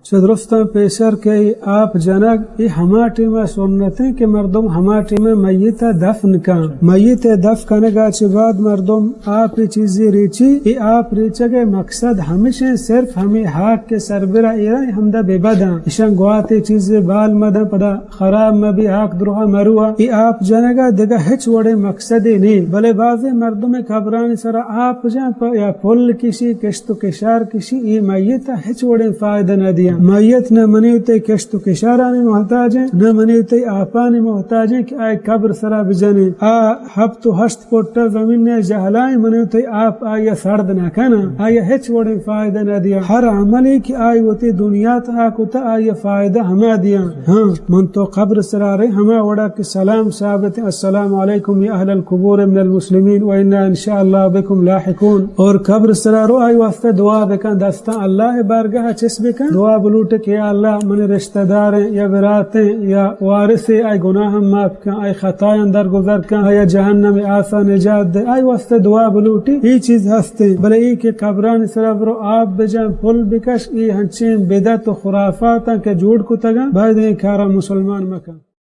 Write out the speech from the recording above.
درست پیشر کے آپ جنگ یہ ہما ٹیمہ سنتیں کہ مردم ہما ٹیمہ میت دفن کن میت دفن کنگا چھ بعد مردم آپ چیزی ریچی یہ آپ ریچگے مقصد ہمیشہ صرف ہمیں حاک کے سربرہ ایران ہمدہ بے بداں اشان گواتے چیزی بال مدن پدا خراب مبی حاک دروہ مروہ یہ آپ جنگا دگا ہچ وڑے مقصدی نہیں بلے بعض مردم خبران سر آپ جان یا پل کسی کشت و کشار کسی یہ میت ہچ وڑے فائدہ نہ دیا میت نہ منیوتے کشت و کشارانی محتاج ہیں نہ منیوتے آپانی محتاج ہیں کہ آئے قبر سرا بجنے ہفت و ہشت پوٹا زمین نے جہلائیں منیوتے آپ آیا سرد نہ کنا آیا ہچ وڑے فائدہ نہ دیا ہر عملی کی آئی ہوتی دنیا تا کتا آیا فائدہ ہما دیا ہاں من تو قبر سرا رہے ہما وڑا کہ سلام ثابت السلام علیکم یا اہل القبور من المسلمین وإنا انشاءاللہ بکم لاحقون اور قبر سرا رو آئی واسطہ دعا بکن دستا اللہ بارگاہ چس بکن دعا بلوٹ کہ یا اللہ من رشتہ داریں یا براتیں یا وارثیں آئی گناہ معاف کن آئی خطائیں درگزر کن یا جہنم آسا نجات دے آئی واسطہ دعا بلوٹی یہ چیز ہستے بلے ای کہ قبران سرا برو آپ بجان پل بکش ای ہنچین بدعت و خرافات کے جوڑ کو تگا بھائی دیں کارا مسلمان مکان